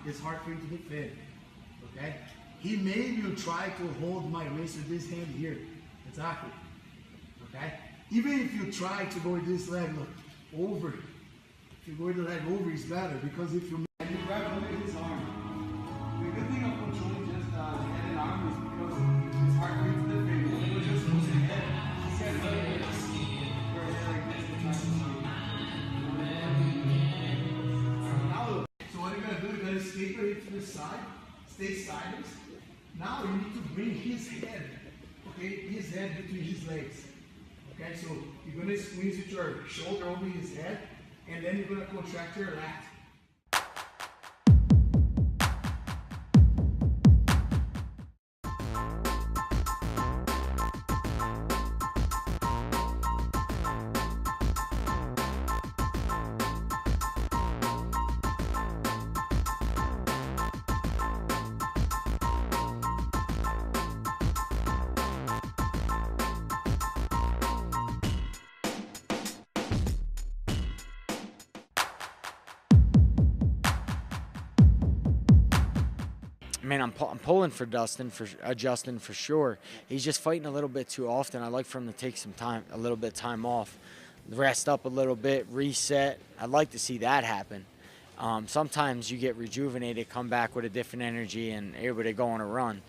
it's hard for him to defend. Okay? He maybe will try to hold my wrist with this hand here. Exactly. Okay? Even if you try to go with this leg, look, over. If you go with the leg over, it's better, because if you grab hold of his arm. The good thing of controlling just head and arm is because it's hard for him to defend. When he just moves his head, he's got another way to see your head like this and try to see. Now look. So what you're gonna do, you're gonna escape it to the side, stay sideways. Now you need to bring his head, okay, his head between his legs. Okay, so you're gonna squeeze with your shoulder over his head, and then you're gonna contract your lat. Man, I'm pulling for Justin for sure. He's just fighting a little bit too often. I'd like for him to take some time, a little bit of time off, rest up a little bit, reset. I'd like to see that happen. Sometimes you get rejuvenated, come back with a different energy, and able to go on a run.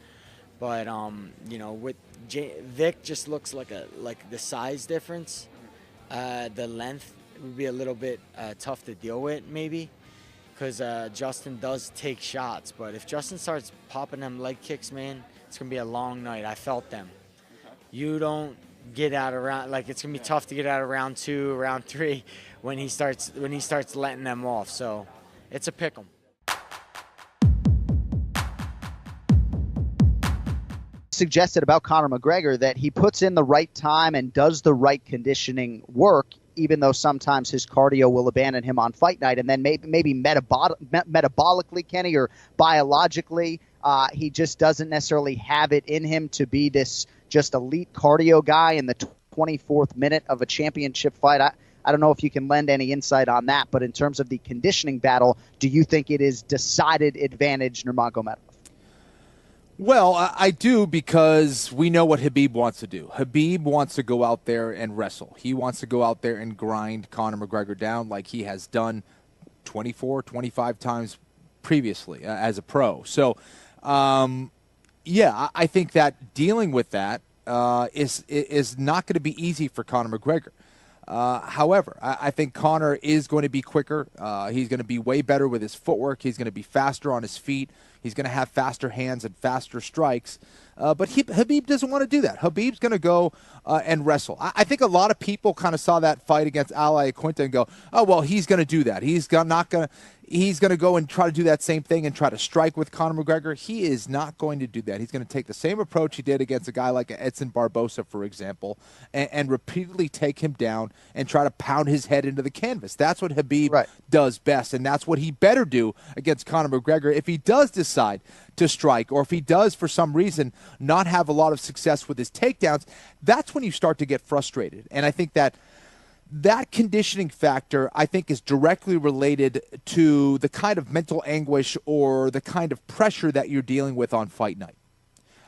But you know, with Vic, just looks like the size difference. The length would be a little bit tough to deal with, maybe. Because Justin does take shots, but if Justin starts popping them leg kicks, man, it's gonna be a long night. I felt them. Okay. You don't get out of round, like it's gonna be tough to get out of round 2, round 3 when he starts letting them off. So it's a pick 'em. Suggested about Conor McGregor that he puts in the right time and does the right conditioning work, even though sometimes his cardio will abandon him on fight night, and then maybe metabolically, Kenny, or biologically, he just doesn't necessarily have it in him to be this just elite cardio guy in the 24th minute of a championship fight. I don't know if you can lend any insight on that, but in terms of the conditioning battle, do you think it is decided advantage Nurmagomedov? Well, I do, because we know what Khabib wants to do. Khabib wants to go out there and wrestle. He wants to go out there and grind Conor McGregor down like he has done 24, 25 times previously as a pro. So, yeah, I think that dealing with that is not going to be easy for Conor McGregor. However, I think Conor is going to be quicker. He's going to be way better with his footwork. He's going to be faster on his feet. He's going to have faster hands and faster strikes. But Khabib doesn't want to do that. Khabib's going to go and wrestle. I think a lot of people kind of saw that fight against Al Iaquinta and go, oh, well, he's going to do that. He's going to go and try to do that same thing and try to strike with Conor McGregor. He is not going to do that. He's going to take the same approach he did against a guy like Edson Barbosa, for example, and repeatedly take him down and try to pound his head into the canvas. That's what Khabib does best, and that's what he better do against Conor McGregor if he does decide to strike, or if he does, for some reason, not have a lot of success with his takedowns. That's when you start to get frustrated. And I think that conditioning factor, I think, is directly related to the kind of mental anguish or the kind of pressure that you're dealing with on fight night.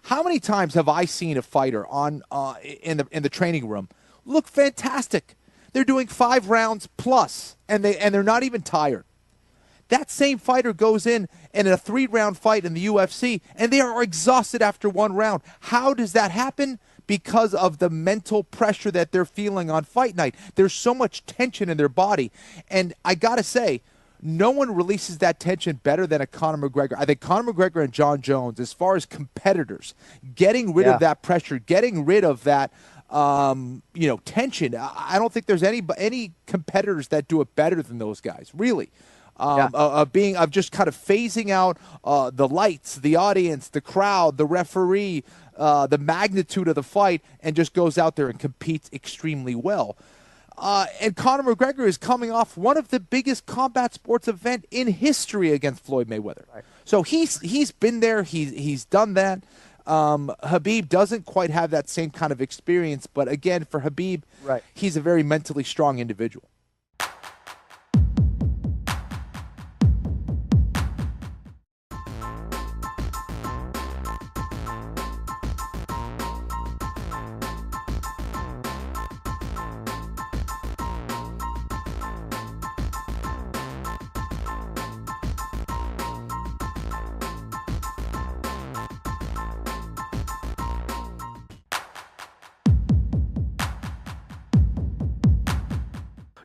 How many times have I seen a fighter in the training room look fantastic? They're doing 5 rounds plus, and they're not even tired. That same fighter goes in a 3-round fight in the UFC, and they are exhausted after 1 round. How does that happen? Because of the mental pressure that they're feeling on fight night. There's so much tension in their body. And I got to say, no one releases that tension better than a Conor McGregor. I think Conor McGregor and Jon Jones, as far as competitors, getting rid of that pressure, getting rid of that tension. I don't think there's any competitors that do it better than those guys, really. Of just kind of phasing out the lights, the audience, the crowd, the referee, the magnitude of the fight, and just goes out there and competes extremely well. And Conor McGregor is coming off one of the biggest combat sports event in history against Floyd Mayweather. Right. So he's been there. He's done that. Khabib doesn't quite have that same kind of experience, but again, for Khabib, he's a very mentally strong individual.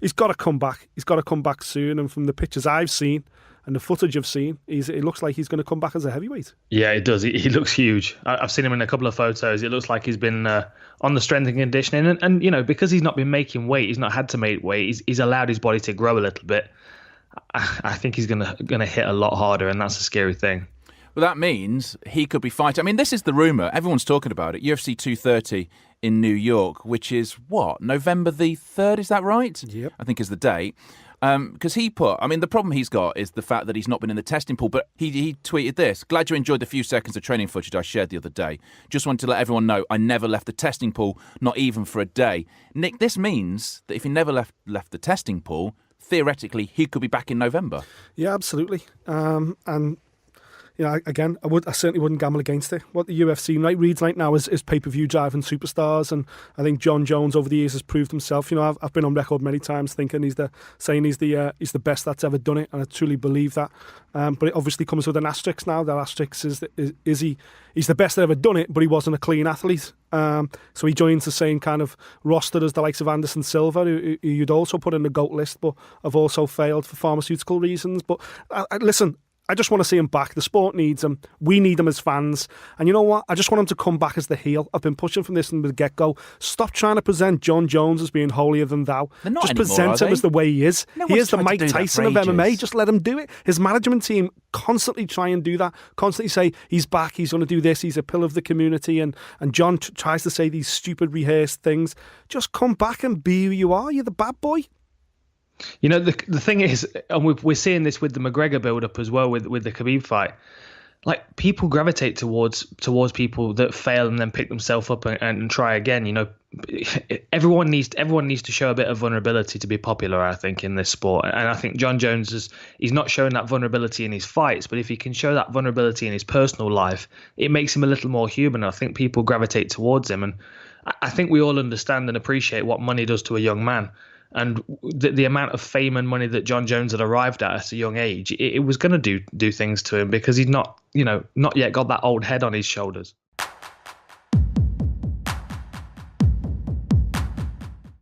he's got to come back. He's got to come back soon. And from the pictures I've seen and the footage I've seen, it looks like he's going to come back as a heavyweight. Yeah, it does. He looks huge. I've seen him in a couple of photos. It looks like he's been on the strength and conditioning. And you know, because he's not been making weight, he's not had to make weight, he's allowed his body to grow a little bit. I think he's gonna hit a lot harder, and that's a scary thing. Well, that means he could be fighting. I mean, this is the rumour. Everyone's talking about it. UFC 230 in New York, which is what? November the 3rd, is that right? Yep. I think is the date. Because the problem he's got is the fact that he's not been in the testing pool, but he tweeted this: "Glad you enjoyed the few seconds of training footage I shared the other day. Just wanted to let everyone know I never left the testing pool, not even for a day." Nick, this means that if he never left the testing pool, theoretically, he could be back in November. Yeah, absolutely. And you know, again, I certainly wouldn't gamble against it. What the UFC reads right now is pay-per-view driving superstars, and I think John Jones over the years has proved himself. You know, I've been on record many times thinking he's the best that's ever done it, and I truly believe that. But it obviously comes with an asterisk now. That asterisk is he's the best that ever done it, but he wasn't a clean athlete. So he joins the same kind of roster as the likes of Anderson Silva, who you'd also put in the GOAT list, but have also failed for pharmaceutical reasons. But listen, I just want to see him back. The sport needs him. We need him as fans. And you know what? I just want him to come back as the heel. I've been pushing from this from the get-go. Stop trying to present John Jones as being holier than thou. They're not just anymore, present him as the way he is. No He is the one's tried to Mike do that Tyson for of MMA. ages. Just let him do it. His management team constantly try and do that. Constantly say, he's back, he's going to do this, he's a pillar of the community. And John tries to say these stupid rehearsed things. Just come back and be who you are. You're the bad boy. You know, the thing is, and we're seeing this with the McGregor build-up as well, with the Khabib fight. Like, people gravitate towards people that fail and then pick themselves up and try again. You know, everyone needs to show a bit of vulnerability to be popular, I think, in this sport. And I think John Jones he's not showing that vulnerability in his fights, but if he can show that vulnerability in his personal life, it makes him a little more human. I think people gravitate towards him, and I think we all understand and appreciate what money does to a young man. And the amount of fame and money that John Jones had arrived at a young age, it was going to do things to him, because he's not yet got that old head on his shoulders.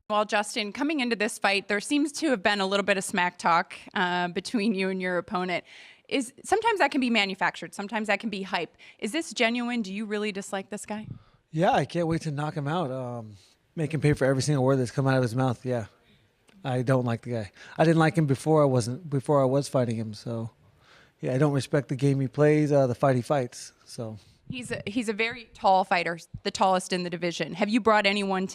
Well, Justin, coming into this fight, there seems to have been a little bit of smack talk between you and your opponent. Sometimes that can be manufactured. Sometimes that can be hype. Is this genuine? Do you really dislike this guy? Yeah, I can't wait to knock him out. Make him pay for every single word that's come out of his mouth. Yeah. I don't like the guy. I didn't like him before I was fighting him. So, yeah, I don't respect the game he plays, the fight he fights. So he's a very tall fighter, the tallest in the division. Have you brought anyone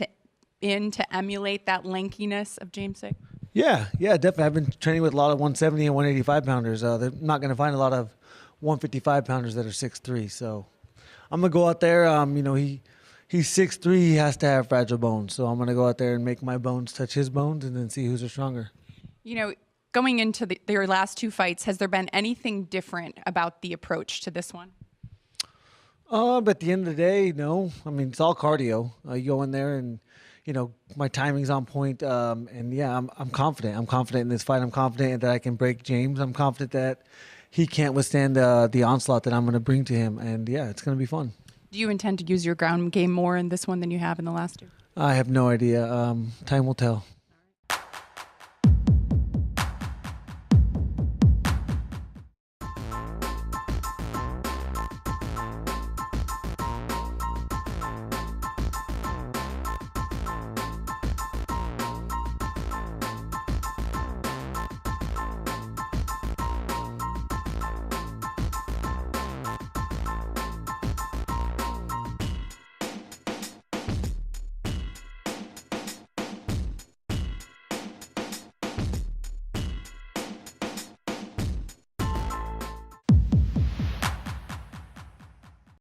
in to emulate that lankiness of James Sick? Yeah, definitely. I've been training with a lot of 170 and 185 pounders. They're not going to find a lot of 155 pounders that are 6'3". So I'm gonna go out there. He's 6'3", he has to have fragile bones. So I'm going to go out there and make my bones touch his bones and then see who's stronger. You know, going into their last two fights, has there been anything different about the approach to this one? But at the end of the day, no. I mean, it's all cardio. You go in there and, my timing's on point. And, yeah, I'm confident. I'm confident in this fight. I'm confident that I can break James. I'm confident that he can't withstand the onslaught that I'm going to bring to him. And, yeah, it's going to be fun. Do you intend to use your ground game more in this one than you have in the last two? I have no idea. Time will tell.